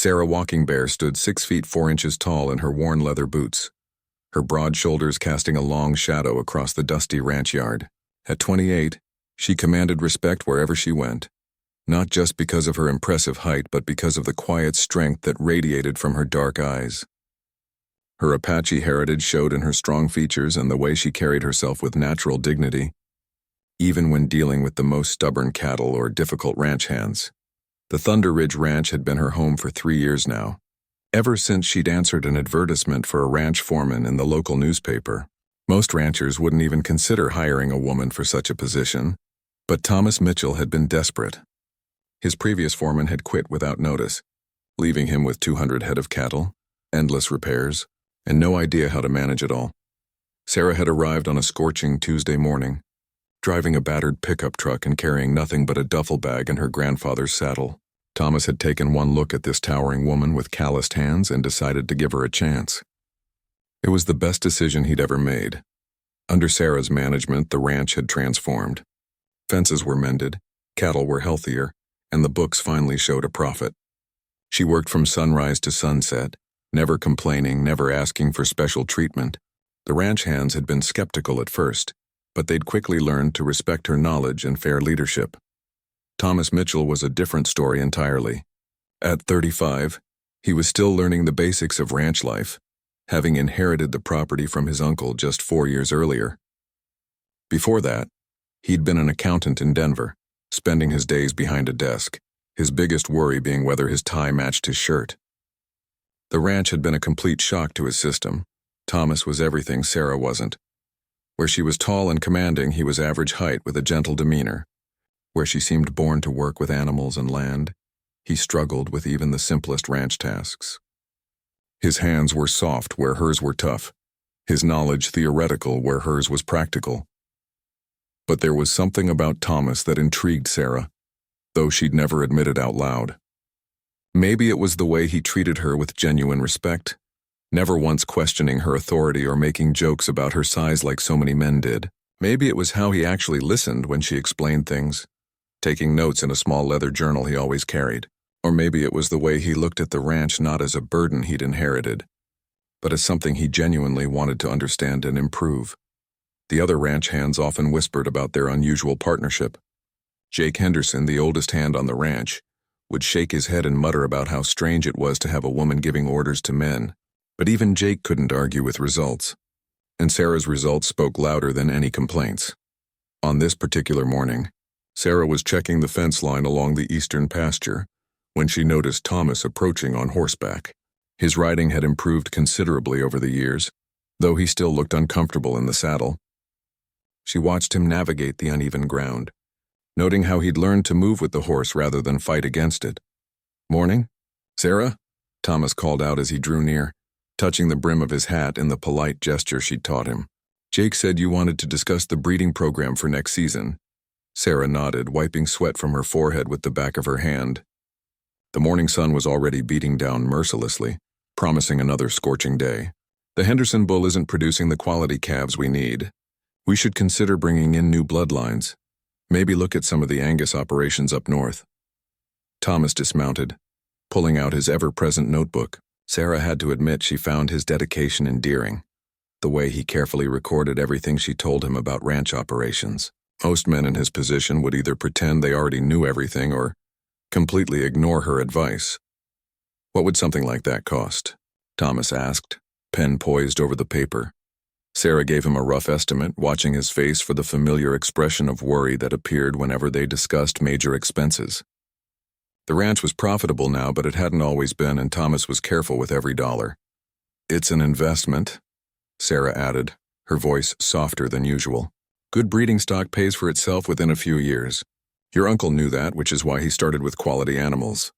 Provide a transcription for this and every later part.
Sarah Walking Bear stood 6 feet 4 inches tall in her worn leather boots, her broad shoulders casting a long shadow across the dusty ranch yard. At 28, she commanded respect wherever she went, not just because of her impressive height but because of the quiet strength that radiated from her dark eyes. Her Apache heritage showed in her strong features and the way she carried herself with natural dignity, even when dealing with the most stubborn cattle or difficult ranch hands. The Thunder Ridge Ranch had been her home for 3 years now, ever since she'd answered an advertisement for a ranch foreman in the local newspaper. Most ranchers wouldn't even consider hiring a woman for such a position, but Thomas Mitchell had been desperate. His previous foreman had quit without notice, leaving him with 200 head of cattle, endless repairs, and no idea how to manage it all. Sarah had arrived on a scorching Tuesday morning, driving a battered pickup truck and carrying nothing but a duffel bag and her grandfather's saddle. Thomas had taken one look at this towering woman with calloused hands and decided to give her a chance. It was the best decision he'd ever made. Under Sarah's management, the ranch had transformed. Fences were mended, cattle were healthier, and the books finally showed a profit. She worked from sunrise to sunset, never complaining, never asking for special treatment. The ranch hands had been skeptical at first, but they'd quickly learned to respect her knowledge and fair leadership. Thomas Mitchell was a different story entirely. At 35, he was still learning the basics of ranch life, having inherited the property from his uncle just 4 years earlier. Before that, he'd been an accountant in Denver, spending his days behind a desk, his biggest worry being whether his tie matched his shirt. The ranch had been a complete shock to his system. Thomas was everything Sarah wasn't. Where she was tall and commanding, he was average height with a gentle demeanor. Where she seemed born to work with animals and land, he struggled with even the simplest ranch tasks. His hands were soft where hers were tough, his knowledge theoretical where hers was practical. But there was something about Thomas that intrigued Sarah, though she'd never admit it out loud. Maybe it was the way he treated her with genuine respect, never once questioning her authority or making jokes about her size like so many men did. Maybe it was how he actually listened when she explained things, taking notes in a small leather journal he always carried. Or maybe it was the way he looked at the ranch not as a burden he'd inherited, but as something he genuinely wanted to understand and improve. The other ranch hands often whispered about their unusual partnership. Jake Henderson, the oldest hand on the ranch, would shake his head and mutter about how strange it was to have a woman giving orders to men. But even Jake couldn't argue with results, and Sarah's results spoke louder than any complaints. On this particular morning, Sarah was checking the fence line along the eastern pasture when she noticed Thomas approaching on horseback. His riding had improved considerably over the years, though he still looked uncomfortable in the saddle. She watched him navigate the uneven ground, noting how he'd learned to move with the horse rather than fight against it. "Morning, Sarah?" Thomas called out as he drew near, touching the brim of his hat in the polite gesture she'd taught him. "Jake said you wanted to discuss the breeding program for next season." Sarah nodded, wiping sweat from her forehead with the back of her hand. The morning sun was already beating down mercilessly, promising another scorching day. "The Henderson bull isn't producing the quality calves we need. We should consider bringing in new bloodlines. Maybe look at some of the Angus operations up north." Thomas dismounted, pulling out his ever-present notebook. Sarah had to admit she found his dedication endearing, the way he carefully recorded everything she told him about ranch operations. Most men in his position would either pretend they already knew everything or completely ignore her advice. "What would something like that cost?" Thomas asked, pen poised over the paper. Sarah gave him a rough estimate, watching his face for the familiar expression of worry that appeared whenever they discussed major expenses. The ranch was profitable now, but it hadn't always been, and Thomas was careful with every dollar. "It's an investment," Sarah added, her voice softer than usual. "Good breeding stock pays for itself within a few years. Your uncle knew that, which is why he started with quality animals."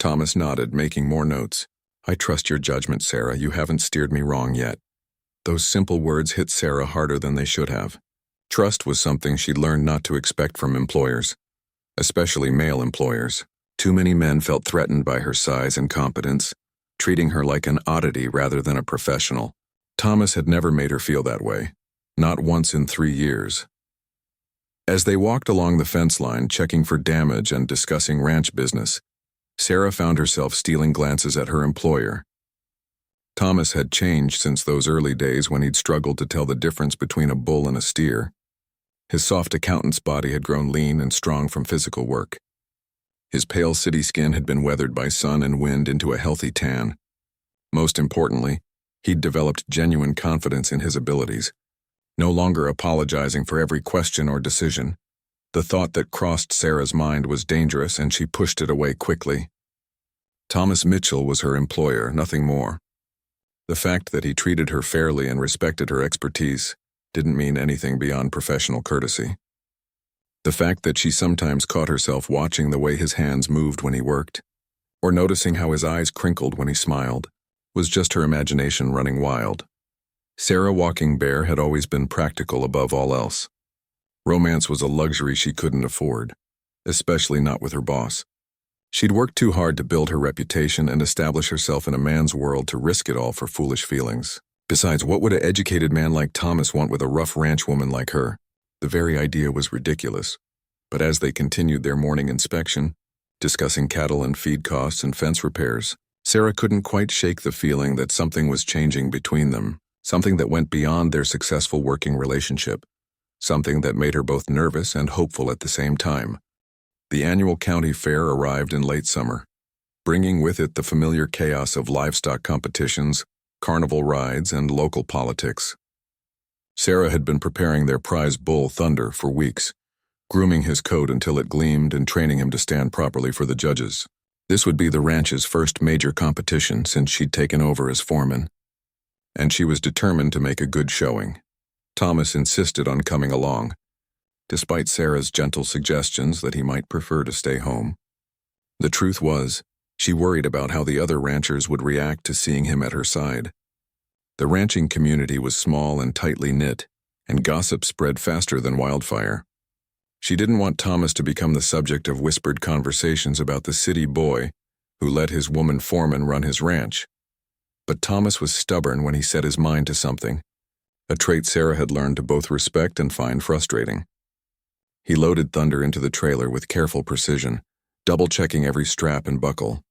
Thomas nodded, making more notes. "I trust your judgment, Sarah. You haven't steered me wrong yet." Those simple words hit Sarah harder than they should have. Trust was something she'd learned not to expect from employers, especially male employers. Too many men felt threatened by her size and competence, treating her like an oddity rather than a professional. Thomas had never made her feel that way, not once in 3 years. As they walked along the fence line, checking for damage and discussing ranch business, Sarah found herself stealing glances at her employer. Thomas had changed since those early days when he'd struggled to tell the difference between a bull and a steer. His soft accountant's body had grown lean and strong from physical work. His pale city skin had been weathered by sun and wind into a healthy tan. Most importantly, he'd developed genuine confidence in his abilities, no longer apologizing for every question or decision. The thought that crossed Sarah's mind was dangerous, and she pushed it away quickly. Thomas Mitchell was her employer, nothing more. The fact that he treated her fairly and respected her expertise didn't mean anything beyond professional courtesy. The fact that she sometimes caught herself watching the way his hands moved when he worked, or noticing how his eyes crinkled when he smiled, was just her imagination running wild. Sarah Walking Bear had always been practical above all else. Romance was a luxury she couldn't afford, especially not with her boss. She'd worked too hard to build her reputation and establish herself in a man's world to risk it all for foolish feelings. Besides, what would an educated man like Thomas want with a rough ranch woman like her? The very idea was ridiculous. But as they continued their morning inspection, discussing cattle and feed costs and fence repairs, Sarah couldn't quite shake the feeling that something was changing between them, something that went beyond their successful working relationship, something that made her both nervous and hopeful at the same time. The annual county fair arrived in late summer, bringing with it the familiar chaos of livestock competitions, carnival rides, and local politics. Sarah had been preparing their prize bull, Thunder, for weeks, grooming his coat until it gleamed and training him to stand properly for the judges. This would be the ranch's first major competition since she'd taken over as foreman, and she was determined to make a good showing. Thomas insisted on coming along, despite Sarah's gentle suggestions that he might prefer to stay home. The truth was, she worried about how the other ranchers would react to seeing him at her side. The ranching community was small and tightly knit, and gossip spread faster than wildfire. She didn't want Thomas to become the subject of whispered conversations about the city boy who let his woman foreman run his ranch. But Thomas was stubborn when he set his mind to something, a trait Sarah had learned to both respect and find frustrating. He loaded Thunder into the trailer with careful precision, double-checking every strap and buckle.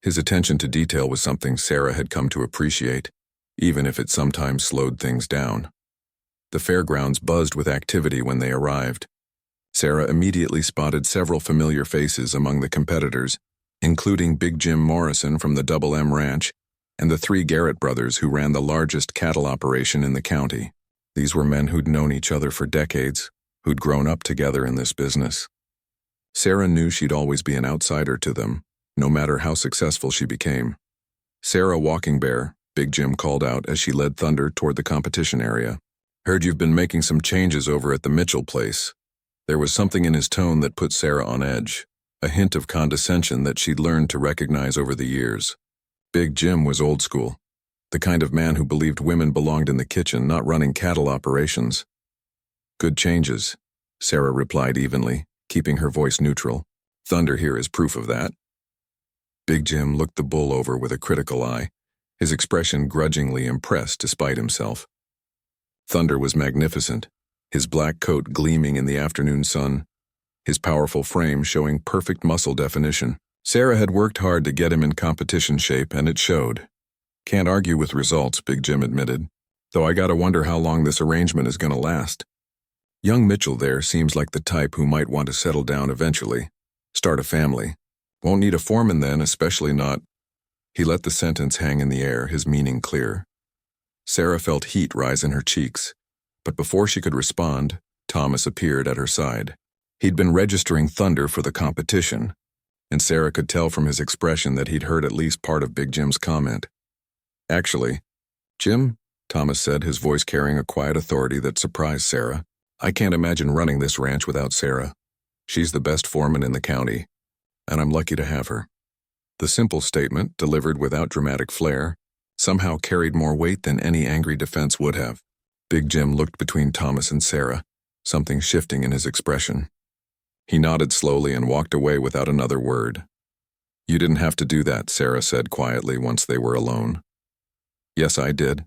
His attention to detail was something Sarah had come to appreciate, even if it sometimes slowed things down. The fairgrounds buzzed with activity when they arrived. Sarah immediately spotted several familiar faces among the competitors, including Big Jim Morrison from the Double M Ranch and the three Garrett brothers who ran the largest cattle operation in the county. These were men who'd known each other for decades, who'd grown up together in this business. Sarah knew she'd always be an outsider to them, no matter how successful she became. Sarah Walking Bear, Big Jim called out as she led Thunder toward the competition area. "Heard you've been making some changes over at the Mitchell place." There was something in his tone that put Sarah on edge, a hint of condescension that she'd learned to recognize over the years. Big Jim was old school, the kind of man who believed women belonged in the kitchen, not running cattle operations. "Good changes," Sarah replied evenly, keeping her voice neutral. "Thunder here is proof of that." Big Jim looked the bull over with a critical eye, his expression grudgingly impressed despite himself. Thunder was magnificent, his black coat gleaming in the afternoon sun, his powerful frame showing perfect muscle definition. Sarah had worked hard to get him in competition shape, and it showed. "Can't argue with results," Big Jim admitted, "though I gotta wonder how long this arrangement is gonna last. Young Mitchell there seems like the type who might want to settle down eventually, start a family. Won't need a foreman then, especially not—" He let the sentence hang in the air, his meaning clear. Sarah felt heat rise in her cheeks, but before she could respond, Thomas appeared at her side. He'd been registering Thunder for the competition, and Sarah could tell from his expression that he'd heard at least part of Big Jim's comment. "Actually, Jim," Thomas said, his voice carrying a quiet authority that surprised Sarah, "I can't imagine running this ranch without Sarah. She's the best foreman in the county, and I'm lucky to have her." The simple statement, delivered without dramatic flair, somehow carried more weight than any angry defense would have. Big Jim looked between Thomas and Sarah, something shifting in his expression. He nodded slowly and walked away without another word. "You didn't have to do that," Sarah said quietly once they were alone. "Yes, I did,"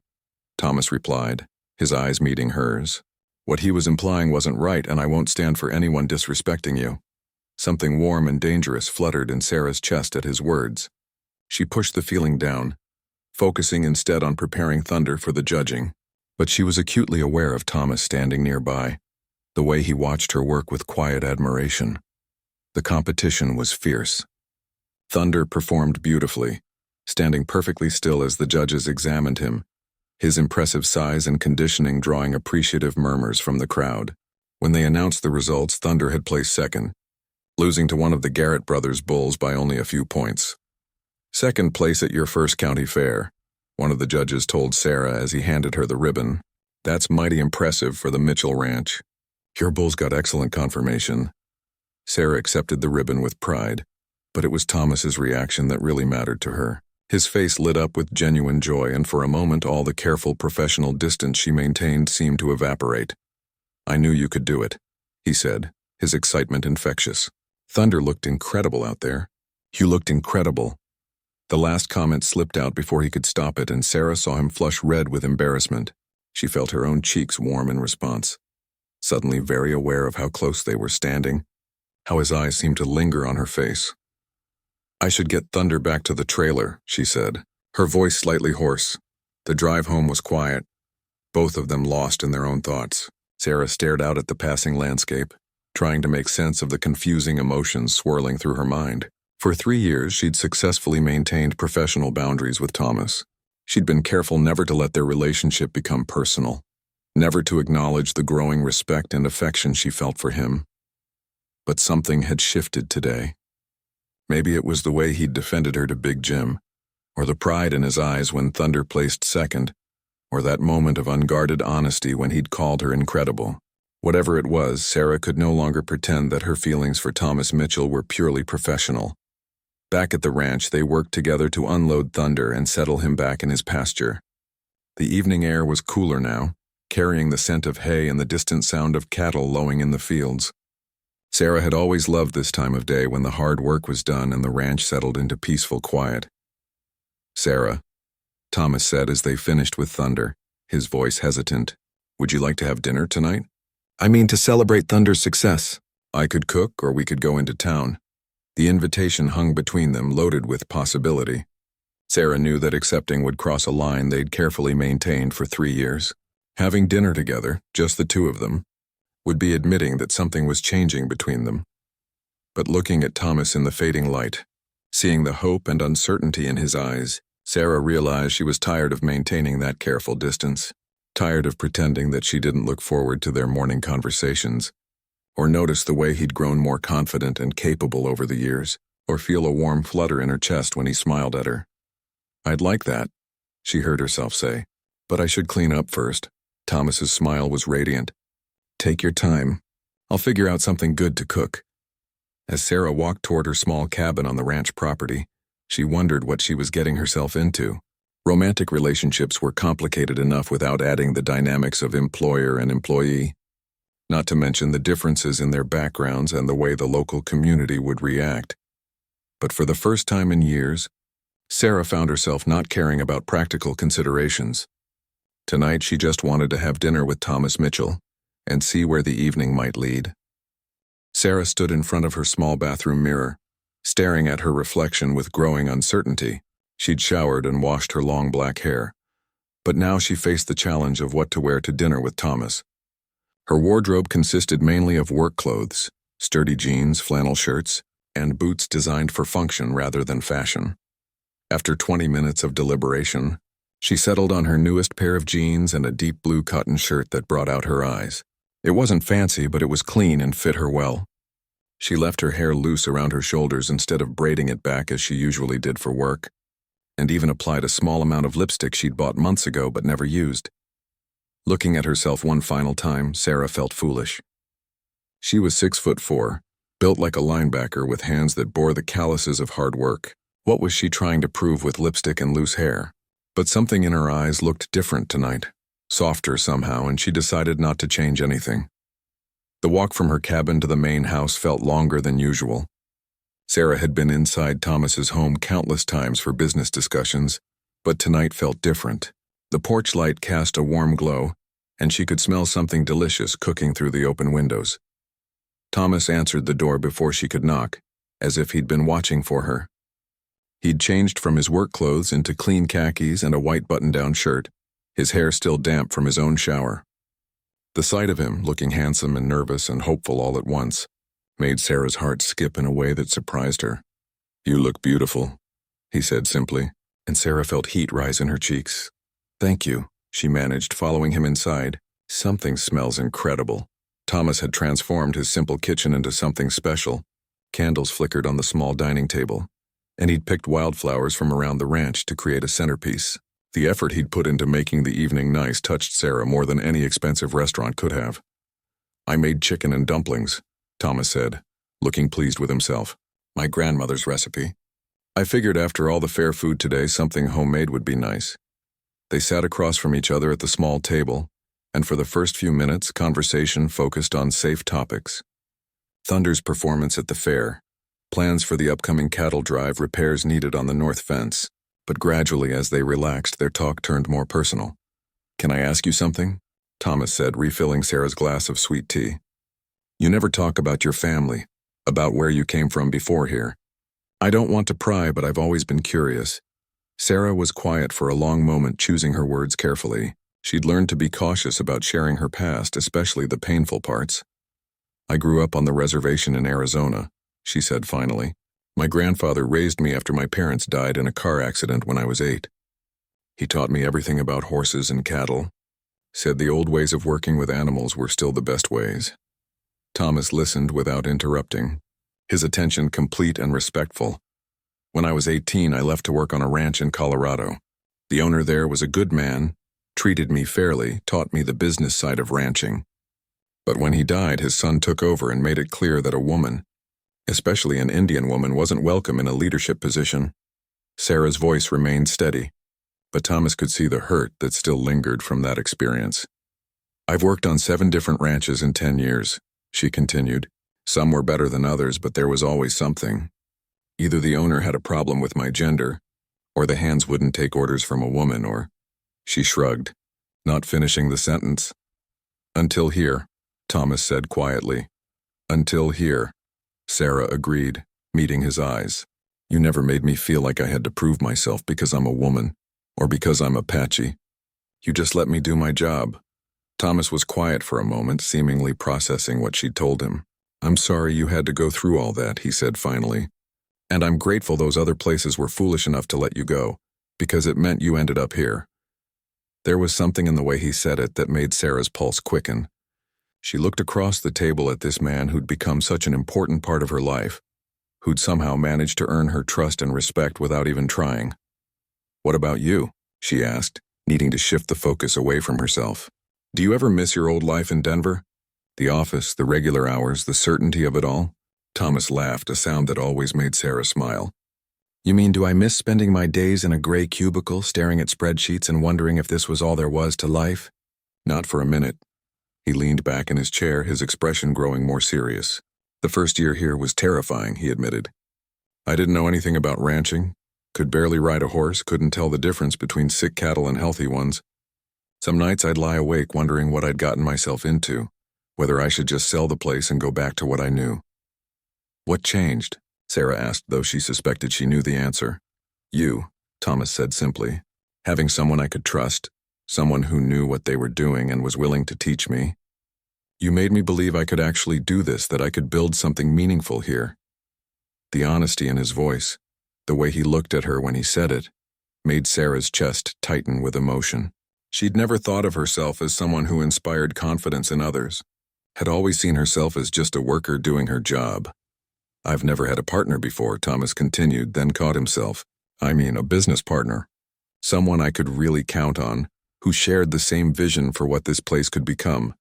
Thomas replied, his eyes meeting hers. "What he was implying wasn't right, and I won't stand for anyone disrespecting you." Something warm and dangerous fluttered in Sarah's chest at his words. She pushed the feeling down, focusing instead on preparing Thunder for the judging. But she was acutely aware of Thomas standing nearby, the way he watched her work with quiet admiration. The competition was fierce. Thunder performed beautifully, standing perfectly still as the judges examined him, his impressive size and conditioning drawing appreciative murmurs from the crowd. When they announced the results, Thunder had placed second, losing to one of the Garrett brothers' bulls by only a few points. "Second place at your first county fair," one of the judges told Sarah as he handed her the ribbon. "That's mighty impressive for the Mitchell Ranch. Your bull's got excellent conformation." Sarah accepted the ribbon with pride, but it was Thomas's reaction that really mattered to her. His face lit up with genuine joy, and for a moment all the careful professional distance she maintained seemed to evaporate. "I knew you could do it," he said, his excitement infectious. "Thunder looked incredible out there." "You looked incredible." The last comment slipped out before he could stop it, and Sarah saw him flush red with embarrassment. She felt her own cheeks warm in response, suddenly very aware of how close they were standing, how his eyes seemed to linger on her face. "I should get Thunder back to the trailer," she said, her voice slightly hoarse. The drive home was quiet, both of them lost in their own thoughts. Sarah stared out at the passing landscape, trying to make sense of the confusing emotions swirling through her mind. For 3 years, she'd successfully maintained professional boundaries with Thomas. She'd been careful never to let their relationship become personal, never to acknowledge the growing respect and affection she felt for him. But something had shifted today. Maybe it was the way he'd defended her to Big Jim, or the pride in his eyes when Thunder placed second, or that moment of unguarded honesty when he'd called her incredible. Whatever it was, Sarah could no longer pretend that her feelings for Thomas Mitchell were purely professional. Back at the ranch, they worked together to unload Thunder and settle him back in his pasture. The evening air was cooler now, carrying the scent of hay and the distant sound of cattle lowing in the fields. Sarah had always loved this time of day when the hard work was done and the ranch settled into peaceful quiet. "Sarah," Thomas said as they finished with Thunder, his voice hesitant, "would you like to have dinner tonight?" "I mean to celebrate Thunder's success. I could cook or we could go into town." The invitation hung between them, loaded with possibility. Sarah knew that accepting would cross a line they'd carefully maintained for 3 years. Having dinner together, just the two of them, would be admitting that something was changing between them. But looking at Thomas in the fading light, seeing the hope and uncertainty in his eyes, Sarah realized she was tired of maintaining that careful distance, tired of pretending that she didn't look forward to their morning conversations, or notice the way he'd grown more confident and capable over the years, or feel a warm flutter in her chest when he smiled at her. "I'd like that," she heard herself say, "but I should clean up first." Thomas's smile was radiant. "Take your time. I'll figure out something good to cook." As Sarah walked toward her small cabin on the ranch property, she wondered what she was getting herself into. Romantic relationships were complicated enough without adding the dynamics of employer and employee, not to mention the differences in their backgrounds and the way the local community would react. But for the first time in years, Sarah found herself not caring about practical considerations. Tonight she just wanted to have dinner with Thomas Mitchell and see where the evening might lead. Sarah stood in front of her small bathroom mirror, staring at her reflection with growing uncertainty. She'd showered and washed her long black hair, but now she faced the challenge of what to wear to dinner with Thomas. Her wardrobe consisted mainly of work clothes, sturdy jeans, flannel shirts, and boots designed for function rather than fashion. After 20 minutes of deliberation, she settled on her newest pair of jeans and a deep blue cotton shirt that brought out her eyes. It wasn't fancy, but it was clean and fit her well. She left her hair loose around her shoulders instead of braiding it back as she usually did for work, and even applied a small amount of lipstick she'd bought months ago but never used. Looking at herself one final time, Sarah felt foolish. She was 6'4", built like a linebacker with hands that bore the calluses of hard work. What was she trying to prove with lipstick and loose hair? But something in her eyes looked different tonight, softer somehow, and she decided not to change anything. The walk from her cabin to the main house felt longer than usual. Sarah had been inside Thomas's home countless times for business discussions, but tonight felt different. The porch light cast a warm glow, and she could smell something delicious cooking through the open windows. Thomas answered the door before she could knock, as if he'd been watching for her. He'd changed from his work clothes into clean khakis and a white button-down shirt, his hair still damp from his own shower. The sight of him, looking handsome and nervous and hopeful all at once, made Sarah's heart skip in a way that surprised her. "You look beautiful," he said simply, and Sarah felt heat rise in her cheeks. "Thank you," she managed, following him inside. "Something smells incredible." Thomas had transformed his simple kitchen into something special. Candles flickered on the small dining table, and he'd picked wildflowers from around the ranch to create a centerpiece. The effort he'd put into making the evening nice touched Sarah more than any expensive restaurant could have. "I made chicken and dumplings," Thomas said, looking pleased with himself. "My grandmother's recipe. I figured after all the fair food today, something homemade would be nice." They sat across from each other at the small table, and for the first few minutes, conversation focused on safe topics. Thunder's performance at the fair, plans for the upcoming cattle drive, repairs needed on the north fence. But gradually, as they relaxed, their talk turned more personal. "Can I ask you something?" Thomas said, refilling Sarah's glass of sweet tea. "You never talk about your family, about where you came from before here." "I don't want to pry, but I've always been curious." Sarah was quiet for a long moment, choosing her words carefully. She'd learned to be cautious about sharing her past, especially the painful parts. "I grew up on the reservation in Arizona," she said finally. "My grandfather raised me after my parents died in a car accident when I was 8. He taught me everything about horses and cattle, said the old ways of working with animals were still the best ways." Thomas listened without interrupting, his attention complete and respectful. "When I was 18, I left to work on a ranch in Colorado. The owner there was a good man, treated me fairly, taught me the business side of ranching. But when he died, his son took over and made it clear that a woman, especially an Indian woman, wasn't welcome in a leadership position." Sarah's voice remained steady, but Thomas could see the hurt that still lingered from that experience. "I've worked on 7 different ranches in 10 years, she continued. "Some were better than others, but there was always something. Either the owner had a problem with my gender, or the hands wouldn't take orders from a woman, or—" She shrugged, not finishing the sentence. "Until here," Thomas said quietly. "Until here," Sarah agreed, meeting his eyes. "You never made me feel like I had to prove myself because I'm a woman, or because I'm Apache. You just let me do my job." Thomas was quiet for a moment, seemingly processing what she'd told him. "I'm sorry you had to go through all that," he said finally. "And I'm grateful those other places were foolish enough to let you go, because it meant you ended up here." There was something in the way he said it that made Sarah's pulse quicken. She looked across the table at this man who'd become such an important part of her life, who'd somehow managed to earn her trust and respect without even trying. "What about you?" she asked, needing to shift the focus away from herself. "Do you ever miss your old life in Denver? The office, the regular hours, the certainty of it all?" Thomas laughed, a sound that always made Sarah smile. "You mean, do I miss spending my days in a gray cubicle, staring at spreadsheets and wondering if this was all there was to life?" "Not for a minute." He leaned back in his chair, his expression growing more serious. "The first year here was terrifying," he admitted. "I didn't know anything about ranching, could barely ride a horse, couldn't tell the difference between sick cattle and healthy ones. Some nights I'd lie awake wondering what I'd gotten myself into, whether I should just sell the place and go back to what I knew." "What changed?" Sarah asked, though she suspected she knew the answer. "You," Thomas said simply. "Having someone I could trust, someone who knew what they were doing and was willing to teach me. You made me believe I could actually do this, that I could build something meaningful here." The honesty in his voice, the way he looked at her when he said it, made Sarah's chest tighten with emotion. She'd never thought of herself as someone who inspired confidence in others, had always seen herself as just a worker doing her job. "I've never had a partner before," Thomas continued, then caught himself. "I mean, a business partner. Someone I could really count on, who shared the same vision for what this place could become."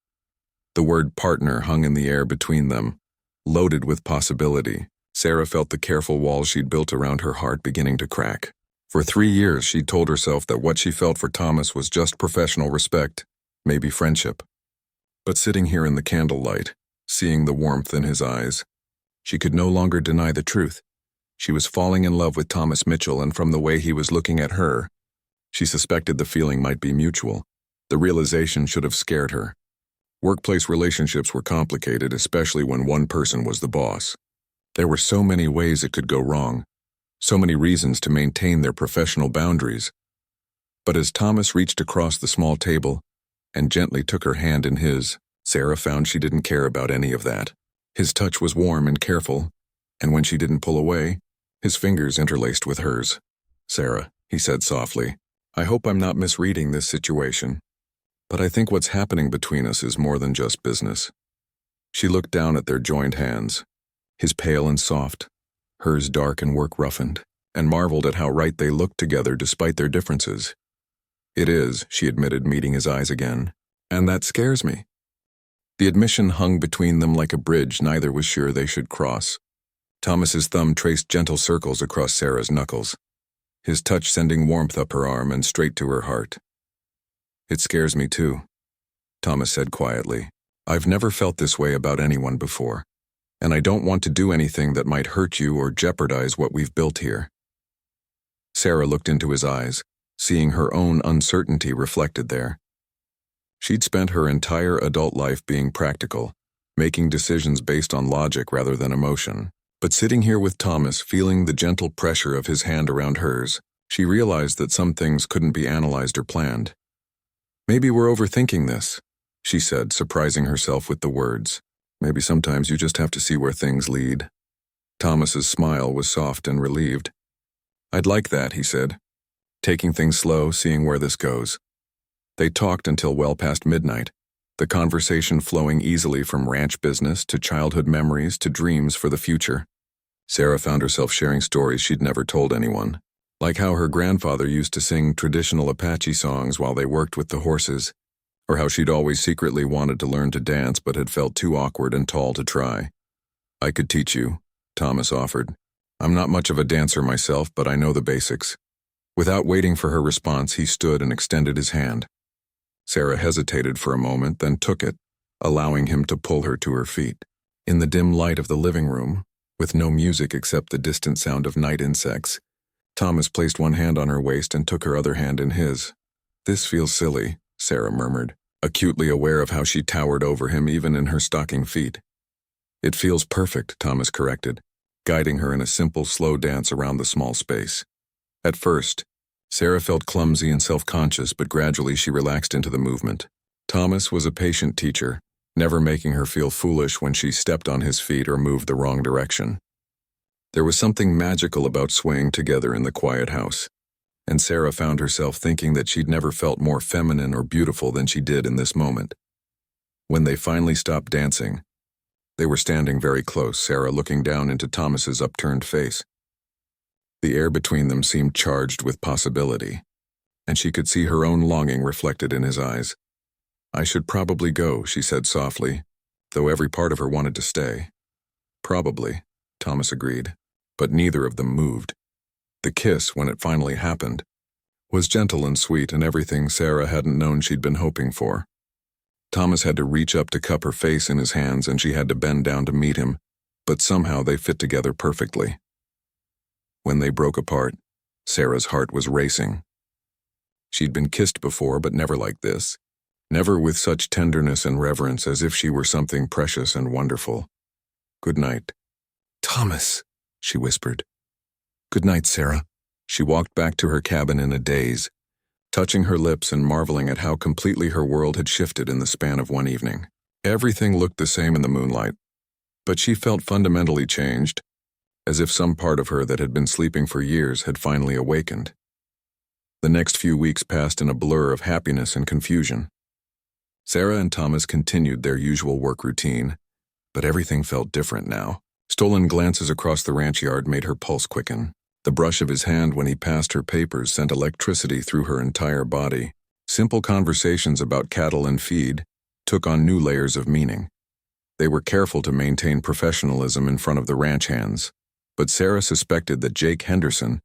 The word partner hung in the air between them, loaded with possibility. Sarah felt the careful walls she'd built around her heart beginning to crack. For 3 years, she'd told herself that what she felt for Thomas was just professional respect, maybe friendship. But sitting here in the candlelight, seeing the warmth in his eyes, she could no longer deny the truth. She was falling in love with Thomas Mitchell, and from the way he was looking at her, she suspected the feeling might be mutual. The realization should have scared her. Workplace relationships were complicated, especially when one person was the boss. There were so many ways it could go wrong, so many reasons to maintain their professional boundaries. But as Thomas reached across the small table and gently took her hand in his, Sarah found she didn't care about any of that. His touch was warm and careful, and when she didn't pull away, his fingers interlaced with hers. "Sarah," he said softly, "I hope I'm not misreading this situation, but I think what's happening between us is more than just business." She looked down at their joined hands, his pale and soft, hers dark and work-roughened, and marveled at how right they looked together despite their differences. "It is," she admitted, meeting his eyes again, "and that scares me." The admission hung between them like a bridge neither was sure they should cross. Thomas's thumb traced gentle circles across Sarah's knuckles, his touch sending warmth up her arm and straight to her heart. "It scares me too," Thomas said quietly. "I've never felt this way about anyone before, and I don't want to do anything that might hurt you or jeopardize what we've built here." Sarah looked into his eyes, seeing her own uncertainty reflected there. She'd spent her entire adult life being practical, making decisions based on logic rather than emotion. But sitting here with Thomas, feeling the gentle pressure of his hand around hers, she realized that some things couldn't be analyzed or planned. "Maybe we're overthinking this," she said, surprising herself with the words. "Maybe sometimes you just have to see where things lead." Thomas's smile was soft and relieved. "I'd like that," he said, "taking things slow, seeing where this goes." They talked until well past midnight, the conversation flowing easily from ranch business to childhood memories to dreams for the future. Sarah found herself sharing stories she'd never told anyone, like how her grandfather used to sing traditional Apache songs while they worked with the horses, or how she'd always secretly wanted to learn to dance but had felt too awkward and tall to try. "I could teach you," Thomas offered. "I'm not much of a dancer myself, but I know the basics." Without waiting for her response, he stood and extended his hand. Sarah hesitated for a moment, then took it, allowing him to pull her to her feet. In the dim light of the living room, with no music except the distant sound of night insects, Thomas placed one hand on her waist and took her other hand in his. "This feels silly," Sarah murmured, acutely aware of how she towered over him even in her stocking feet. "It feels perfect," Thomas corrected, guiding her in a simple, slow dance around the small space. At first, Sarah felt clumsy and self-conscious, but gradually she relaxed into the movement. Thomas was a patient teacher, never making her feel foolish when she stepped on his feet or moved the wrong direction. There was something magical about swaying together in the quiet house, and Sarah found herself thinking that she'd never felt more feminine or beautiful than she did in this moment. When they finally stopped dancing, they were standing very close, Sarah looking down into Thomas's upturned face. The air between them seemed charged with possibility, and she could see her own longing reflected in his eyes. "I should probably go," she said softly, though every part of her wanted to stay. "Probably," Thomas agreed, but neither of them moved. The kiss, when it finally happened, was gentle and sweet and everything Sarah hadn't known she'd been hoping for. Thomas had to reach up to cup her face in his hands and she had to bend down to meet him, but somehow they fit together perfectly. When they broke apart, Sarah's heart was racing. She'd been kissed before, but never like this. Never with such tenderness and reverence, as if she were something precious and wonderful. "Good night." "Thomas," she whispered. "Good night, Sarah." She walked back to her cabin in a daze, touching her lips and marveling at how completely her world had shifted in the span of one evening. Everything looked the same in the moonlight, but she felt fundamentally changed, as if some part of her that had been sleeping for years had finally awakened. The next few weeks passed in a blur of happiness and confusion. Sarah and Thomas continued their usual work routine, but everything felt different now. Stolen glances across the ranch yard made her pulse quicken. The brush of his hand when he passed her papers sent electricity through her entire body. Simple conversations about cattle and feed took on new layers of meaning. They were careful to maintain professionalism in front of the ranch hands, but Sarah suspected that Jake Henderson,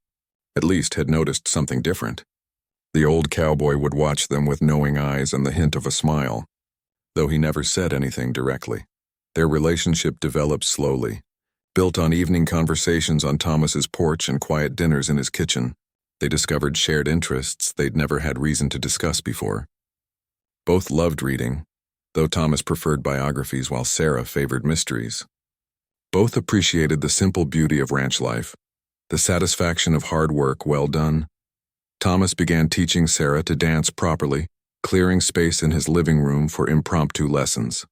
at least, had noticed something different. The old cowboy would watch them with knowing eyes and the hint of a smile, though he never said anything directly. Their relationship developed slowly, built on evening conversations on Thomas's porch and quiet dinners in his kitchen. They discovered shared interests they'd never had reason to discuss before. Both loved reading, though Thomas preferred biographies while Sarah favored mysteries. Both appreciated the simple beauty of ranch life, the satisfaction of hard work well done. Thomas began teaching Sarah to dance properly, clearing space in his living room for impromptu lessons.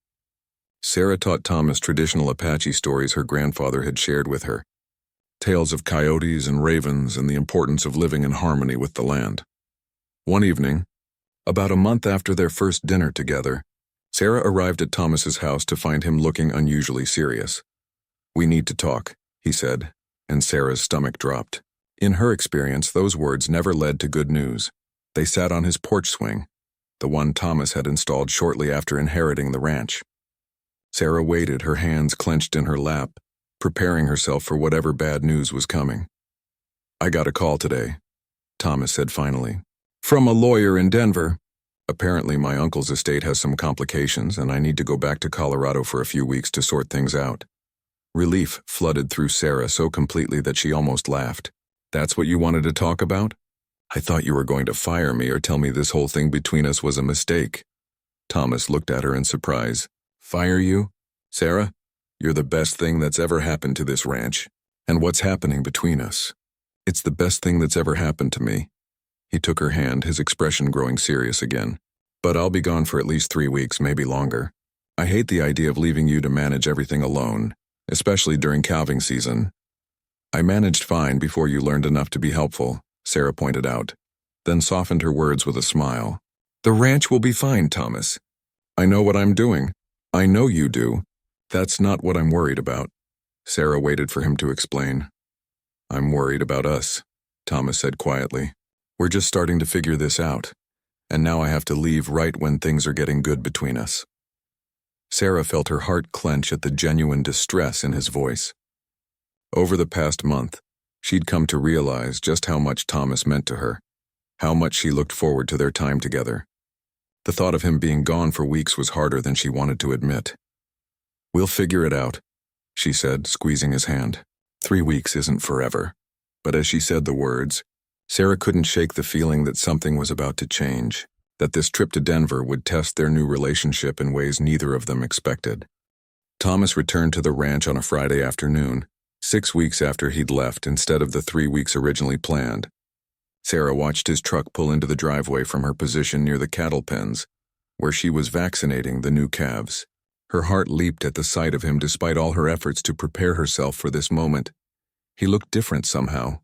Sarah taught Thomas traditional Apache stories her grandfather had shared with her, tales of coyotes and ravens and the importance of living in harmony with the land. One evening, about a month after their first dinner together, Sarah arrived at Thomas's house to find him looking unusually serious. "We need to talk," he said, and Sarah's stomach dropped. In her experience, those words never led to good news. They sat on his porch swing, the one Thomas had installed shortly after inheriting the ranch. Sarah waited, her hands clenched in her lap, preparing herself for whatever bad news was coming. "I got a call today," Thomas said finally. "From a lawyer in Denver. Apparently my uncle's estate has some complications and I need to go back to Colorado for a few weeks to sort things out." Relief flooded through Sarah so completely that she almost laughed. "That's what you wanted to talk about? I thought you were going to fire me or tell me this whole thing between us was a mistake." Thomas looked at her in surprise. "Fire you? Sarah, you're the best thing that's ever happened to this ranch. And what's happening between us? It's the best thing that's ever happened to me." He took her hand, his expression growing serious again. "But I'll be gone for at least 3 weeks, maybe longer. I hate the idea of leaving you to manage everything alone, especially during calving season." "I managed fine before you learned enough to be helpful," Sarah pointed out, then softened her words with a smile. "The ranch will be fine, Thomas. I know what I'm doing. I know you do. That's not what I'm worried about." Sarah waited for him to explain. "I'm worried about us," Thomas said quietly. "We're just starting to figure this out, and now I have to leave right when things are getting good between us." Sarah felt her heart clench at the genuine distress in his voice. Over the past month, she'd come to realize just how much Thomas meant to her, how much she looked forward to their time together. The thought of him being gone for weeks was harder than she wanted to admit. "We'll figure it out," she said, squeezing his hand. 3 weeks isn't forever. But as she said the words, Sarah couldn't shake the feeling that something was about to change, that this trip to Denver would test their new relationship in ways neither of them expected. Thomas returned to the ranch on a Friday afternoon, 6 weeks after he'd left instead of the 3 weeks originally planned. Sarah watched his truck pull into the driveway from her position near the cattle pens, where she was vaccinating the new calves. Her heart leaped at the sight of him despite all her efforts to prepare herself for this moment. He looked different somehow.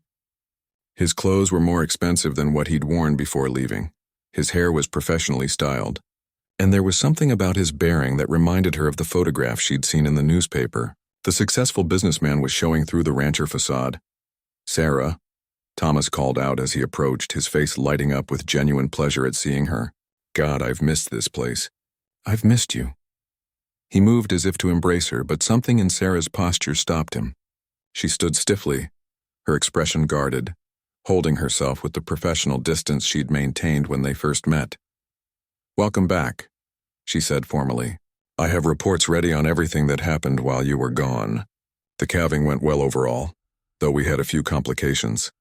His clothes were more expensive than what he'd worn before leaving. His hair was professionally styled. And there was something about his bearing that reminded her of the photograph she'd seen in the newspaper. The successful businessman was showing through the rancher facade. "Sarah," Thomas called out as he approached, his face lighting up with genuine pleasure at seeing her. "God, I've missed this place. I've missed you." He moved as if to embrace her, but something in Sarah's posture stopped him. She stood stiffly, her expression guarded, holding herself with the professional distance she'd maintained when they first met. "Welcome back," she said formally. "I have reports ready on everything that happened while you were gone. The calving went well overall, though we had a few complications."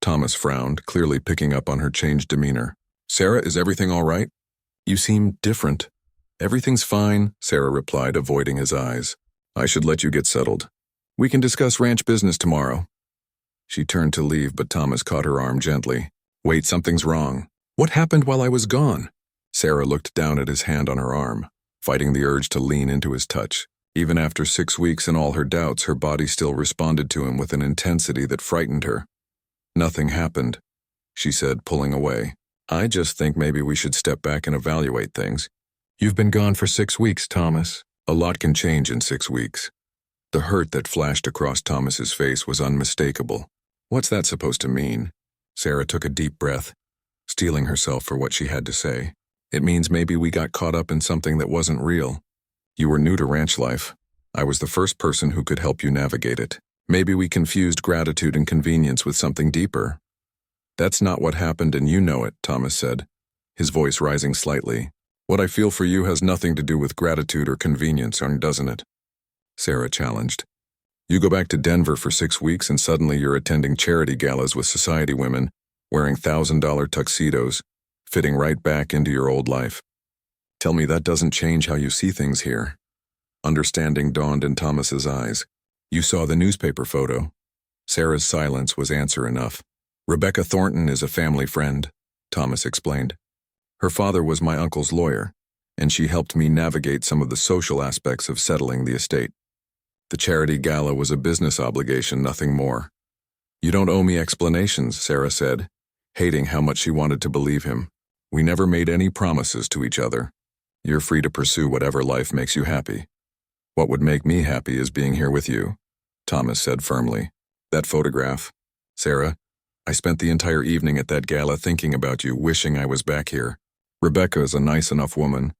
Thomas frowned, clearly picking up on her changed demeanor. "Sarah, is everything all right? You seem different." "Everything's fine," Sarah replied, avoiding his eyes. "I should let you get settled. We can discuss ranch business tomorrow." She turned to leave, but Thomas caught her arm gently. "Wait, something's wrong. What happened while I was gone?" Sarah looked down at his hand on her arm, fighting the urge to lean into his touch. Even after 6 weeks and all her doubts, her body still responded to him with an intensity that frightened her. "Nothing happened," she said, pulling away. "I just think maybe we should step back and evaluate things. You've been gone for 6 weeks, Thomas. A lot can change in 6 weeks." The hurt that flashed across Thomas's face was unmistakable. "What's that supposed to mean?" Sarah took a deep breath, steeling herself for what she had to say. "It means maybe we got caught up in something that wasn't real. You were new to ranch life. I was the first person who could help you navigate it. Maybe we confused gratitude and convenience with something deeper." "That's not what happened, and you know it," Thomas said, his voice rising slightly. "What I feel for you has nothing to do with gratitude or convenience, doesn't it?" Sarah challenged. "You go back to Denver for 6 weeks and suddenly you're attending charity galas with society women, wearing $1,000 tuxedos, fitting right back into your old life." Tell me that doesn't change how you see things here. Understanding dawned in Thomas's eyes. You saw the newspaper photo. Sarah's silence was answer enough. Rebecca Thornton is a family friend, Thomas explained. Her father was my uncle's lawyer, and she helped me navigate some of the social aspects of settling the estate. The charity gala was a business obligation, nothing more. You don't owe me explanations, Sarah said, hating how much she wanted to believe him. We never made any promises to each other. You're free to pursue whatever life makes you happy. What would make me happy is being here with you, Thomas said firmly. That photograph. Sarah, I spent the entire evening at that gala thinking about you, wishing I was back here. Rebecca is a nice enough woman,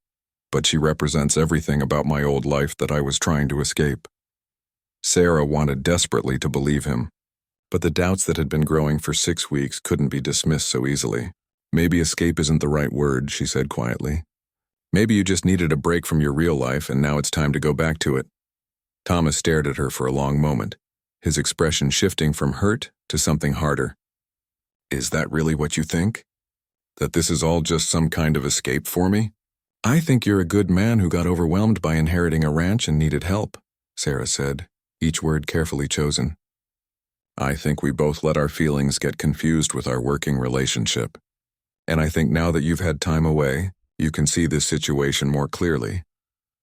but she represents everything about my old life that I was trying to escape. Sarah wanted desperately to believe him, but the doubts that had been growing for 6 weeks couldn't be dismissed so easily. Maybe escape isn't the right word, she said quietly. Maybe you just needed a break from your real life and now it's time to go back to it. Thomas stared at her for a long moment, his expression shifting from hurt to something harder. Is that really what you think? That this is all just some kind of escape for me? I think you're a good man who got overwhelmed by inheriting a ranch and needed help, Sarah said, each word carefully chosen. I think we both let our feelings get confused with our working relationship. And I think now that you've had time away, you can see this situation more clearly.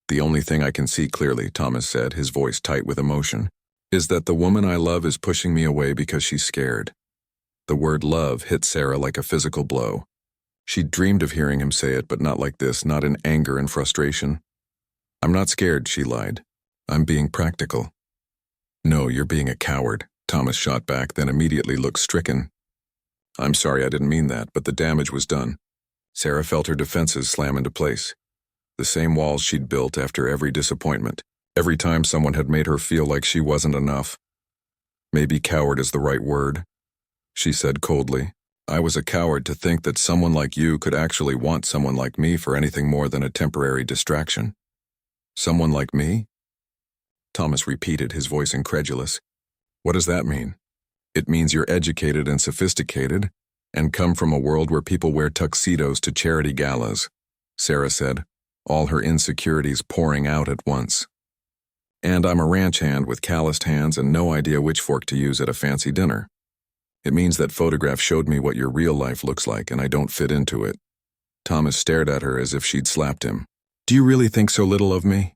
The only thing I can see clearly, Thomas said, his voice tight with emotion, is that the woman I love is pushing me away because she's scared. The word love hit Sarah like a physical blow. She'd dreamed of hearing him say it, but not like this, not in anger and frustration. I'm not scared, she lied. I'm being practical. No, you're being a coward, Thomas shot back, then immediately looked stricken. I'm sorry, I didn't mean that, but the damage was done. Sarah felt her defenses slam into place. The same walls she'd built after every disappointment, every time someone had made her feel like she wasn't enough. Maybe coward is the right word, she said coldly. I was a coward to think that someone like you could actually want someone like me for anything more than a temporary distraction. Someone like me? Thomas repeated, his voice incredulous. What does that mean? It means you're educated and sophisticated, and come from a world where people wear tuxedos to charity galas, Sarah said, all her insecurities pouring out at once. And I'm a ranch hand with calloused hands and no idea which fork to use at a fancy dinner. It means that photograph showed me what your real life looks like and I don't fit into it. Thomas stared at her as if she'd slapped him. Do you really think so little of me?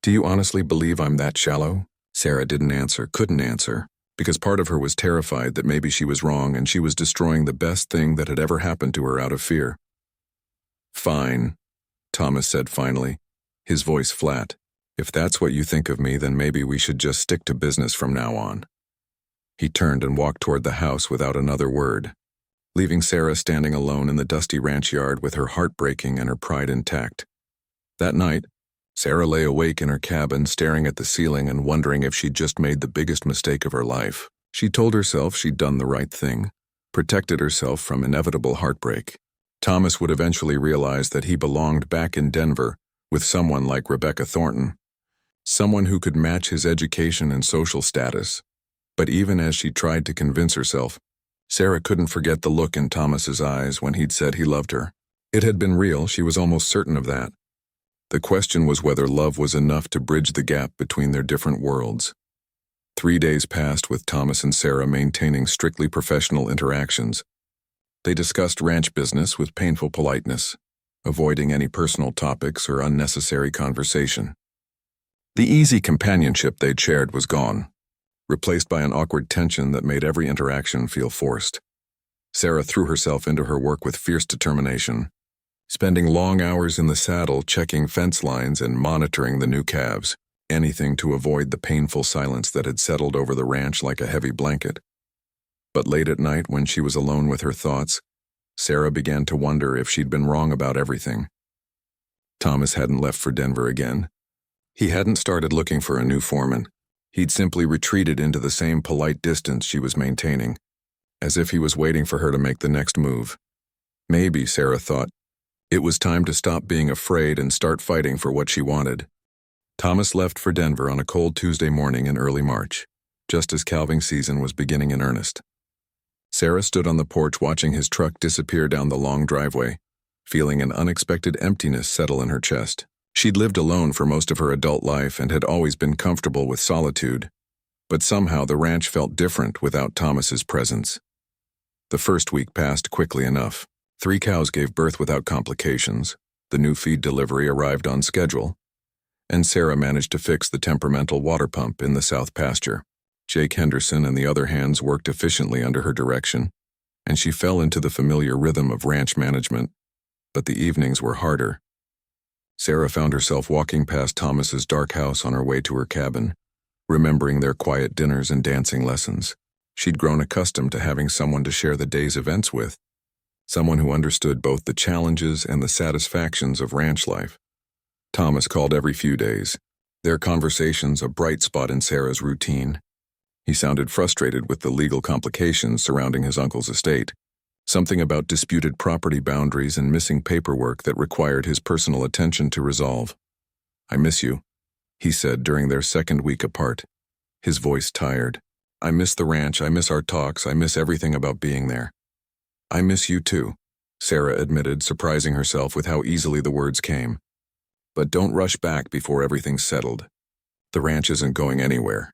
Do you honestly believe I'm that shallow? Sarah didn't answer, couldn't answer, because part of her was terrified that maybe she was wrong and she was destroying the best thing that had ever happened to her out of fear. Fine, Thomas said finally, his voice flat. If that's what you think of me, then maybe we should just stick to business from now on. He turned and walked toward the house without another word, leaving Sarah standing alone in the dusty ranch yard with her heart breaking and her pride intact. That night, Sarah lay awake in her cabin staring at the ceiling and wondering if she'd just made the biggest mistake of her life. She told herself she'd done the right thing, protected herself from inevitable heartbreak. Thomas would eventually realize that he belonged back in Denver with someone like Rebecca Thornton, someone who could match his education and social status. But even as she tried to convince herself, Sarah couldn't forget the look in Thomas's eyes when he'd said he loved her. It had been real, she was almost certain of that. The question was whether love was enough to bridge the gap between their different worlds. 3 days passed with Thomas and Sarah maintaining strictly professional interactions. They discussed ranch business with painful politeness, avoiding any personal topics or unnecessary conversation. The easy companionship they'd shared was gone, replaced by an awkward tension that made every interaction feel forced. Sarah threw herself into her work with fierce determination, spending long hours in the saddle checking fence lines and monitoring the new calves, anything to avoid the painful silence that had settled over the ranch like a heavy blanket. But late at night, when she was alone with her thoughts, Sarah began to wonder if she'd been wrong about everything. Thomas hadn't left for Denver again. He hadn't started looking for a new foreman. He'd simply retreated into the same polite distance she was maintaining, as if he was waiting for her to make the next move. Maybe, Sarah thought, it was time to stop being afraid and start fighting for what she wanted. Thomas left for Denver on a cold Tuesday morning in early March, just as calving season was beginning in earnest. Sarah stood on the porch watching his truck disappear down the long driveway, feeling an unexpected emptiness settle in her chest. She'd lived alone for most of her adult life and had always been comfortable with solitude, but somehow the ranch felt different without Thomas's presence. The first week passed quickly enough. 3 cows gave birth without complications, the new feed delivery arrived on schedule, and Sarah managed to fix the temperamental water pump in the south pasture. Jake Henderson and the other hands worked efficiently under her direction, and she fell into the familiar rhythm of ranch management, but the evenings were harder. Sarah found herself walking past Thomas's dark house on her way to her cabin, remembering their quiet dinners and dancing lessons. She'd grown accustomed to having someone to share the day's events with, someone who understood both the challenges and the satisfactions of ranch life. Thomas called every few days, their conversations a bright spot in Sarah's routine. He sounded frustrated with the legal complications surrounding his uncle's estate, something about disputed property boundaries and missing paperwork that required his personal attention to resolve. "I miss you," he said during their second week apart, his voice tired. "I miss the ranch, I miss our talks, I miss everything about being there." "I miss you too," Sarah admitted, surprising herself with how easily the words came. "But don't rush back before everything's settled. The ranch isn't going anywhere."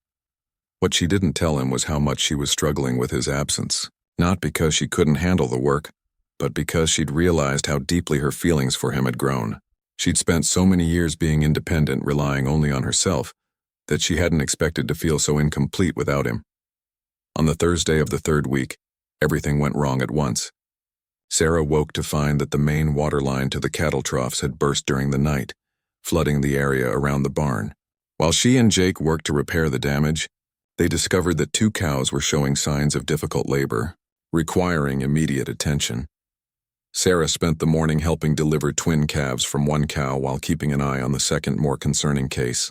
What she didn't tell him was how much she was struggling with his absence, not because she couldn't handle the work, but because she'd realized how deeply her feelings for him had grown. She'd spent so many years being independent, relying only on herself, that she hadn't expected to feel so incomplete without him. On the Thursday of the third week, everything went wrong at once. Sarah woke to find that the main water line to the cattle troughs had burst during the night, flooding the area around the barn. While she and Jake worked to repair the damage, they discovered that 2 cows were showing signs of difficult labor, requiring immediate attention. Sarah spent the morning helping deliver twin calves from 1 cow while keeping an eye on the second, more concerning case.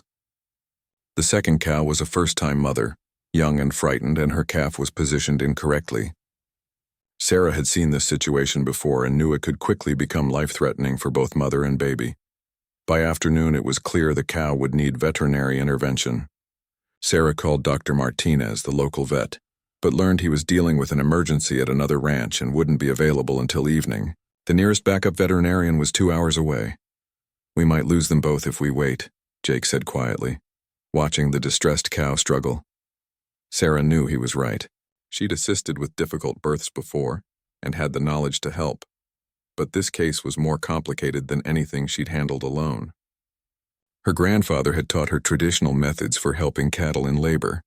The second cow was a first-time mother, young and frightened, and her calf was positioned incorrectly. Sarah had seen this situation before and knew it could quickly become life-threatening for both mother and baby. By afternoon, it was clear the cow would need veterinary intervention. Sarah called Dr. Martinez, the local vet, but learned he was dealing with an emergency at another ranch and wouldn't be available until evening. The nearest backup veterinarian was 2 hours away. "We might lose them both if we wait," Jake said quietly, watching the distressed cow struggle. Sarah knew he was right. She'd assisted with difficult births before and had the knowledge to help, but this case was more complicated than anything she'd handled alone. Her grandfather had taught her traditional methods for helping cattle in labor,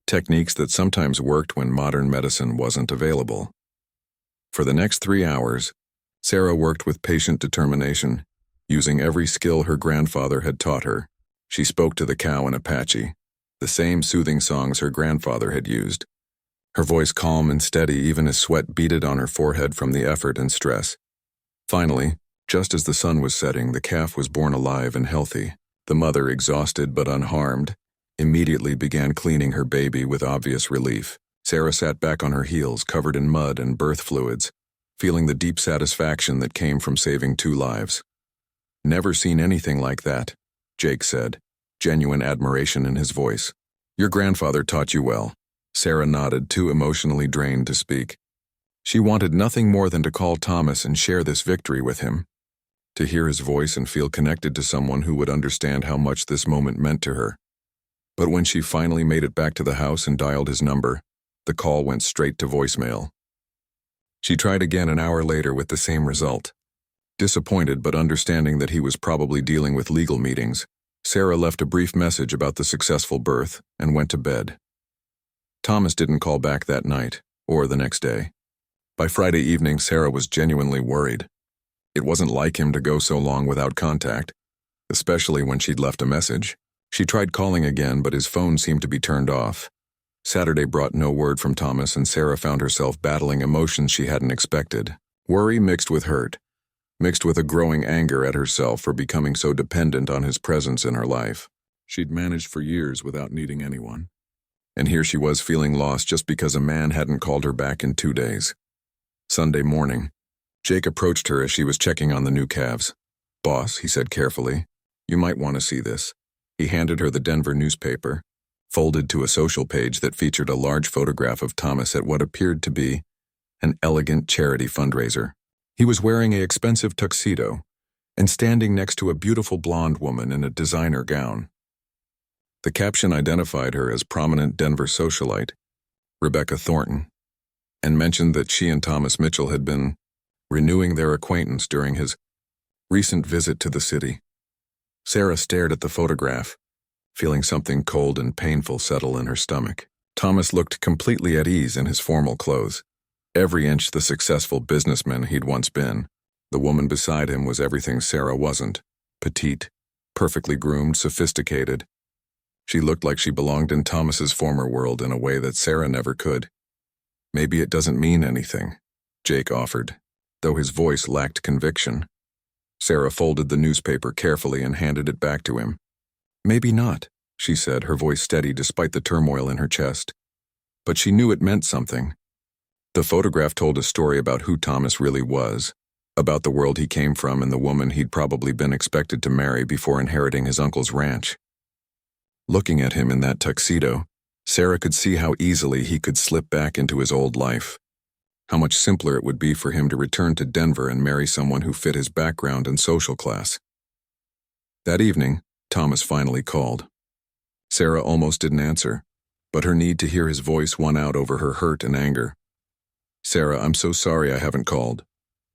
techniques that sometimes worked when modern medicine wasn't available. For the next 3 hours, Sarah worked with patient determination, using every skill her grandfather had taught her. She spoke to the cow in Apache, the same soothing songs her grandfather had used, her voice calm and steady even as sweat beaded on her forehead from the effort and stress. Finally, just as the sun was setting, the calf was born alive and healthy. The mother, exhausted but unharmed, immediately began cleaning her baby with obvious relief. Sarah sat back on her heels, covered in mud and birth fluids, feeling the deep satisfaction that came from saving 2 lives. "Never seen anything like that," Jake said, genuine admiration in his voice. "Your grandfather taught you well." Sarah nodded, too emotionally drained to speak. She wanted nothing more than to call Thomas and share this victory with him, to hear his voice and feel connected to someone who would understand how much this moment meant to her. But when she finally made it back to the house and dialed his number, the call went straight to voicemail. She tried again an hour later with the same result. Disappointed but understanding that he was probably dealing with legal meetings, Sarah left a brief message about the successful birth and went to bed. Thomas didn't call back that night, or the next day. By Friday evening, Sarah was genuinely worried. It wasn't like him to go so long without contact, especially when she'd left a message. She tried calling again, but his phone seemed to be turned off. Saturday brought no word from Thomas, and Sarah found herself battling emotions she hadn't expected. Worry mixed with hurt, mixed with a growing anger at herself for becoming so dependent on his presence in her life. She'd managed for years without needing anyone. And here she was feeling lost just because a man hadn't called her back in 2 days. Sunday morning, Jake approached her as she was checking on the new calves. "Boss," he said carefully, "you might want to see this." He handed her the Denver newspaper, folded to a social page that featured a large photograph of Thomas at what appeared to be an elegant charity fundraiser. He was wearing an expensive tuxedo and standing next to a beautiful blonde woman in a designer gown. The caption identified her as prominent Denver socialite, Rebecca Thornton, and mentioned that she and Thomas Mitchell had been renewing their acquaintance during his recent visit to the city. Sarah stared at the photograph, feeling something cold and painful settle in her stomach. Thomas looked completely at ease in his formal clothes, every inch the successful businessman he'd once been. The woman beside him was everything Sarah wasn't: petite, perfectly groomed, sophisticated. She looked like she belonged in Thomas's former world in a way that Sarah never could. "Maybe it doesn't mean anything," Jake offered, though his voice lacked conviction. Sarah folded the newspaper carefully and handed it back to him. "Maybe not," she said, her voice steady despite the turmoil in her chest. But she knew it meant something. The photograph told a story about who Thomas really was, about the world he came from and the woman he'd probably been expected to marry before inheriting his uncle's ranch. Looking at him in that tuxedo, Sarah could see how easily he could slip back into his old life. How much simpler it would be for him to return to Denver and marry someone who fit his background and social class. That evening, Thomas finally called. Sarah almost didn't answer, but her need to hear his voice won out over her hurt and anger. "Sarah, I'm so sorry I haven't called,"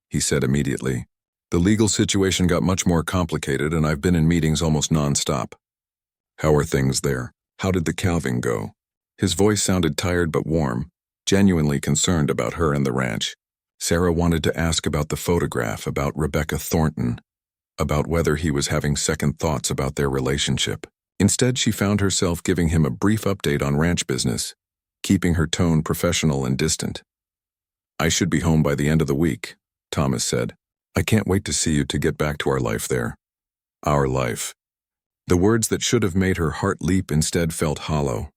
he said immediately. "The legal situation got much more complicated and I've been in meetings almost nonstop." "How are things there? How did the calving go?" His voice sounded tired but warm, genuinely concerned about her and the ranch. Sarah wanted to ask about the photograph, about Rebecca Thornton, about whether he was having second thoughts about their relationship. Instead, she found herself giving him a brief update on ranch business, keeping her tone professional and distant. "I should be home by the end of the week," Thomas said. "I can't wait to see you, to get back to our life there." Our life. The words that should have made her heart leap instead felt hollow.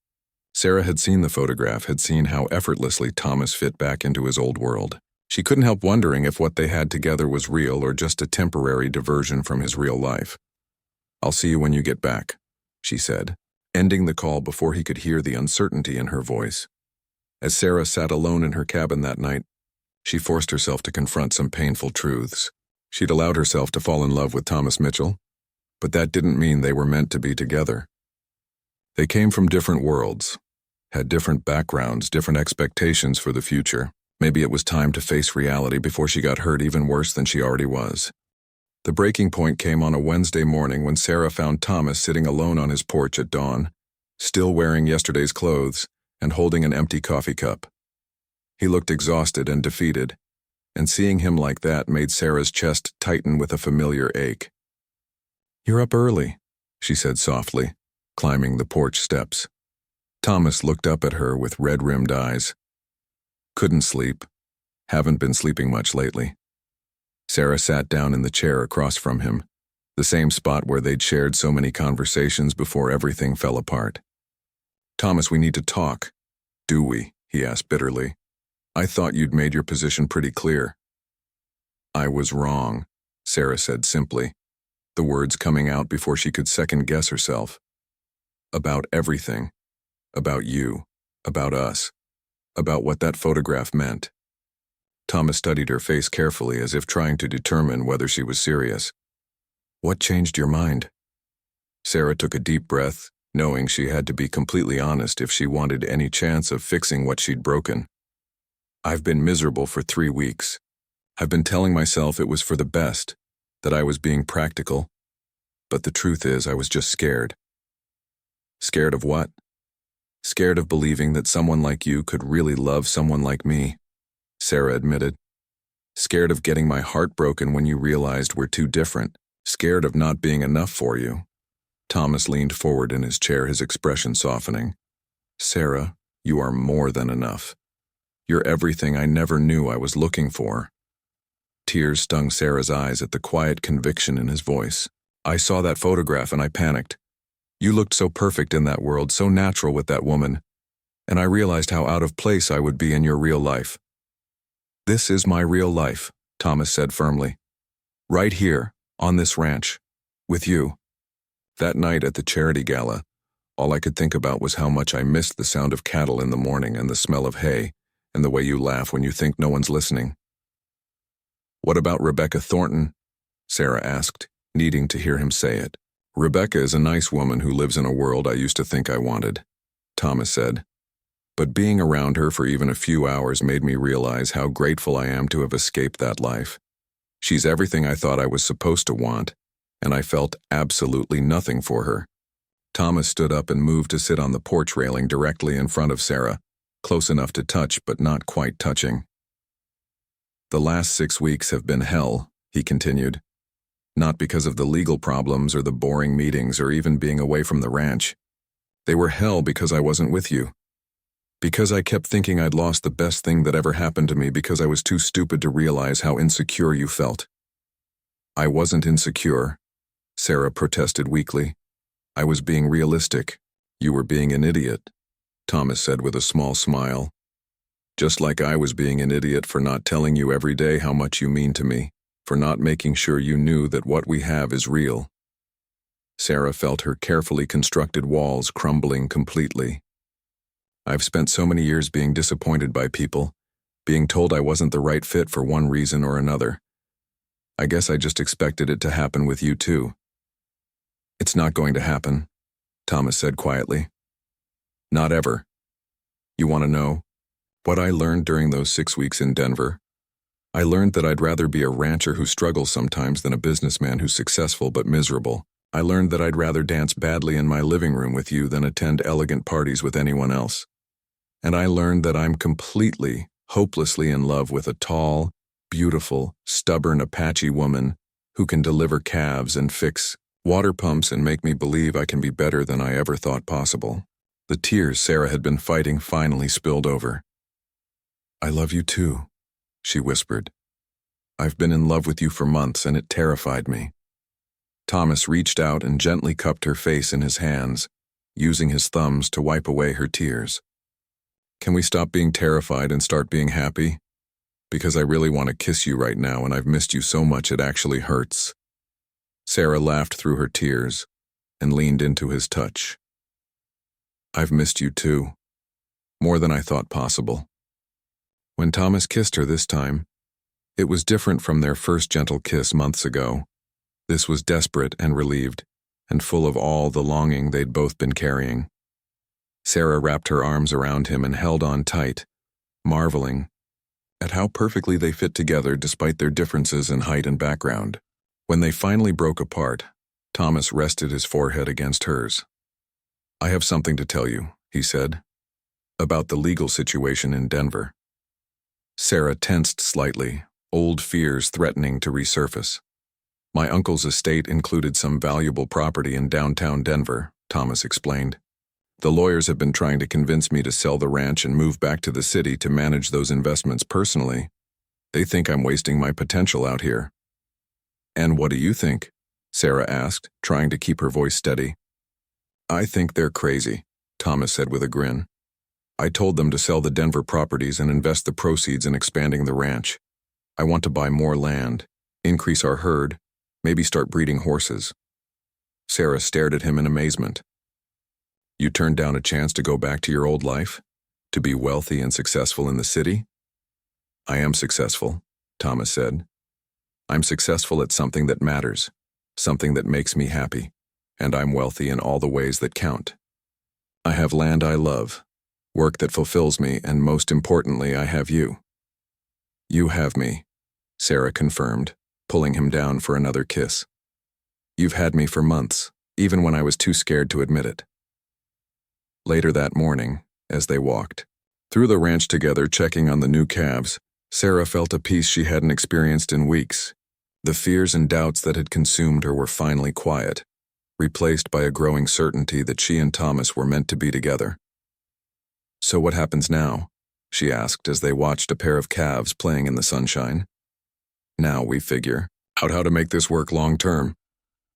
Sarah had seen the photograph, had seen how effortlessly Thomas fit back into his old world. She couldn't help wondering if what they had together was real or just a temporary diversion from his real life. "I'll see you when you get back," she said, ending the call before he could hear the uncertainty in her voice. As Sarah sat alone in her cabin that night, she forced herself to confront some painful truths. She'd allowed herself to fall in love with Thomas Mitchell, but that didn't mean they were meant to be together. They came from different worlds, had different backgrounds, different expectations for the future. Maybe it was time to face reality before she got hurt even worse than she already was. The breaking point came on a Wednesday morning when Sarah found Thomas sitting alone on his porch at dawn, still wearing yesterday's clothes and holding an empty coffee cup. He looked exhausted and defeated, and seeing him like that made Sarah's chest tighten with a familiar ache. "You're up early," she said softly, climbing the porch steps. Thomas looked up at her with red-rimmed eyes. "Couldn't sleep. Haven't been sleeping much lately." Sarah sat down in the chair across from him, the same spot where they'd shared so many conversations before everything fell apart. "Thomas, we need to talk." "Do we?" he asked bitterly. "I thought you'd made your position pretty clear." "I was wrong," Sarah said simply, the words coming out before she could second-guess herself. "About everything. About you. About us. About what that photograph meant." Thomas studied her face carefully as if trying to determine whether she was serious. "What changed your mind?" Sarah took a deep breath, knowing she had to be completely honest if she wanted any chance of fixing what she'd broken. "I've been miserable for 3 weeks. I've been telling myself it was for the best, that I was being practical. But the truth is, I was just scared." "Scared of what?" "Scared of believing that someone like you could really love someone like me," Sarah admitted. "Scared of getting my heart broken when you realized we're too different. Scared of not being enough for you." Thomas leaned forward in his chair, his expression softening. "Sarah, you are more than enough. You're everything I never knew I was looking for." Tears stung Sarah's eyes at the quiet conviction in his voice. "I saw that photograph and I panicked. You looked so perfect in that world, so natural with that woman, and I realized how out of place I would be in your real life." "This is my real life," Thomas said firmly. "Right here, on this ranch, with you." That night at the charity gala, all I could think about was how much I missed the sound of cattle in the morning and the smell of hay and the way you laugh when you think no one's listening. What about Rebecca Thornton? Sarah asked, needing to hear him say it. Rebecca is a nice woman who lives in a world I used to think I wanted, Thomas said. But being around her for even a few hours made me realize how grateful I am to have escaped that life. She's everything I thought I was supposed to want, and I felt absolutely nothing for her. Thomas stood up and moved to sit on the porch railing directly in front of Sarah, close enough to touch but not quite touching. The last 6 weeks have been hell, he continued. Not because of the legal problems or the boring meetings or even being away from the ranch. They were hell because I wasn't with you. Because I kept thinking I'd lost the best thing that ever happened to me because I was too stupid to realize how insecure you felt. I wasn't insecure, Sarah protested weakly. I was being realistic. You were being an idiot, Thomas said with a small smile. Just like I was being an idiot for not telling you every day how much you mean to me, for not making sure you knew that what we have is real. Sarah felt her carefully constructed walls crumbling completely. I've spent so many years being disappointed by people, being told I wasn't the right fit for one reason or another. I guess I just expected it to happen with you too. It's not going to happen, Thomas said quietly. Not ever. You want to know? What I learned during those 6 weeks in Denver? I learned that I'd rather be a rancher who struggles sometimes than a businessman who's successful but miserable. I learned that I'd rather dance badly in my living room with you than attend elegant parties with anyone else. And I learned that I'm completely, hopelessly in love with a tall, beautiful, stubborn Apache woman who can deliver calves and fix water pumps and make me believe I can be better than I ever thought possible. The tears Sarah had been fighting finally spilled over. I love you too, she whispered. I've been in love with you for months and it terrified me. Thomas reached out and gently cupped her face in his hands, using his thumbs to wipe away her tears. Can we stop being terrified and start being happy? Because I really want to kiss you right now and I've missed you so much it actually hurts. Sarah laughed through her tears and leaned into his touch. I've missed you too, more than I thought possible. When Thomas kissed her this time, it was different from their first gentle kiss months ago. This was desperate and relieved, and full of all the longing they'd both been carrying. Sarah wrapped her arms around him and held on tight, marveling at how perfectly they fit together despite their differences in height and background. When they finally broke apart, Thomas rested his forehead against hers. I have something to tell you, he said, about the legal situation in Denver. Sarah tensed slightly, old fears threatening to resurface. My uncle's estate included some valuable property in downtown Denver, Thomas explained. The lawyers have been trying to convince me to sell the ranch and move back to the city to manage those investments personally. They think I'm wasting my potential out here. And what do you think? Sarah asked, trying to keep her voice steady. I think they're crazy, Thomas said with a grin. I told them to sell the Denver properties and invest the proceeds in expanding the ranch. I want to buy more land, increase our herd, maybe start breeding horses. Sarah stared at him in amazement. You turned down a chance to go back to your old life? To be wealthy and successful in the city? I am successful, Thomas said. I'm successful at something that matters, something that makes me happy, and I'm wealthy in all the ways that count. I have land I love, work that fulfills me, and most importantly, I have you. You have me, Sarah confirmed, pulling him down for another kiss. You've had me for months, even when I was too scared to admit it. Later that morning, as they walked through the ranch together checking on the new calves, Sarah felt a peace she hadn't experienced in weeks. The fears and doubts that had consumed her were finally quiet, replaced by a growing certainty that she and Thomas were meant to be together. So what happens now? She asked as they watched a pair of calves playing in the sunshine. Now we figure out how to make this work long term,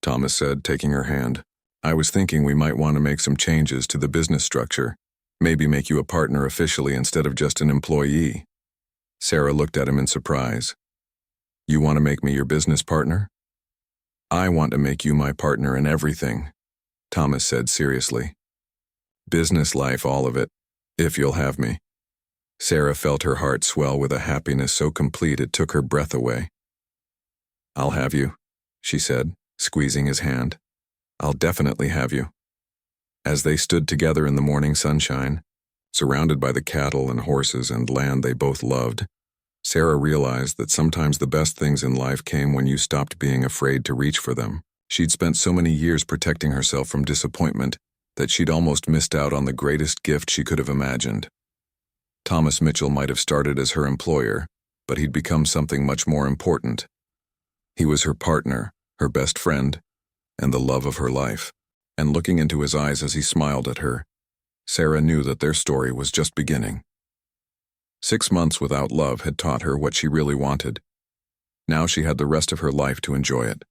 Thomas said, taking her hand. I was thinking we might want to make some changes to the business structure, maybe make you a partner officially instead of just an employee. Sarah looked at him in surprise. You want to make me your business partner? I want to make you my partner in everything, Thomas said seriously. Business life, all of it, if you'll have me. Sarah felt her heart swell with a happiness so complete it took her breath away. "I'll have you," she said, squeezing his hand. "I'll definitely have you." As they stood together in the morning sunshine, surrounded by the cattle and horses and land they both loved, Sarah realized that sometimes the best things in life came when you stopped being afraid to reach for them. She'd spent so many years protecting herself from disappointment that she'd almost missed out on the greatest gift she could have imagined. Thomas Mitchell might have started as her employer, but he'd become something much more important. He was her partner, her best friend, and the love of her life. And looking into his eyes as he smiled at her, Sarah knew that their story was just beginning. 6 months without love had taught her what she really wanted. Now she had the rest of her life to enjoy it.